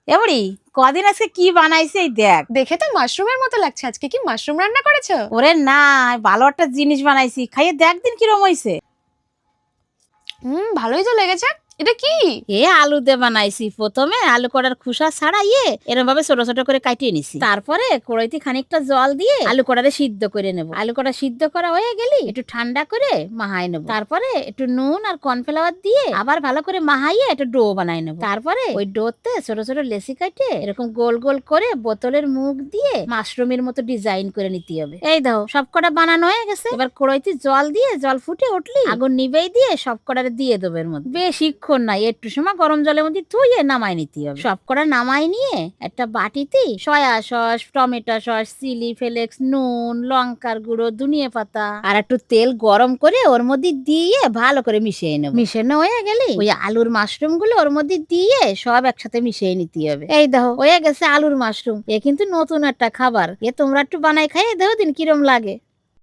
এবারে কদিন আজকে কি বানাইছে এই দেখ। দেখে তো মাশরুমের মতো লাগছে। আজকে কি মাশরুম রান্না করেছো? ওরে না, ভালো একটা জিনিস বানাইছি, খাইয়ে দেখ দিন কিরম হইছে। ভালোই তো লেগেছে। এটা কি? আলু দিয়ে বানাইছি। প্রথমে আলু কড়ার খোসা ছাড়াইয়ে এরকম ভাবে ছোট ছোট করে কাটিয়ে নিছি। তারপরে কড়াইতে খানিকটা জল দিয়ে আলু কড়ারে সিদ্ধ করে নেব। আলু কড়া সিদ্ধ করা হয়ে গেলি একটু ঠান্ডা করে মাহাই নেব। তারপরে একটু নুন আর কর্নফ্লাওয়ার দিয়ে আবার ভালো করে মাহাইয়ে একটু ডো বানাই নেব। তারপরে ওই ডোতে ছোট ছোট লেসি কাটে এরকম গোল গোল করে বোতলের মুখ দিয়ে মাশরুমের মতো ডিজাইন করে নিতে হবে। এই দাও সব কটা বানানো হয়ে গেছে। এবার কড়াইতে জল দিয়ে জল ফুটে উঠলি আগুন নিবেই দিয়ে সব কটারে দিয়ে দেবো এর মধ্যে। বেশিক্ষণ নাই, একটু সময় গরম জলের মধ্যে ধুয়ে নামাই নিতে হবে। সব কটা নামাই নিয়ে একটা বাটিতে soya sauce, tomato sauce, chilli flakes, নুন, লঙ্কার গুঁড়ো, ধনিয়া পাতা আর একটু তেল গরম করে ওর মধ্যে দিয়ে ভালো করে মিশিয়ে নেবো। মিশানো হয়ে গেলে ওই আলুর মাশরুম গুলো ওর মধ্যে দিয়ে সব একসাথে মিশিয়ে নিতে হবে। এই দেখো হয়ে গেছে আলুর মাশরুম। এ কিন্তু নতুন একটা খাবার। তোমরা একটু বানাই খাইয়ে দেখো দিন কিরম লাগে।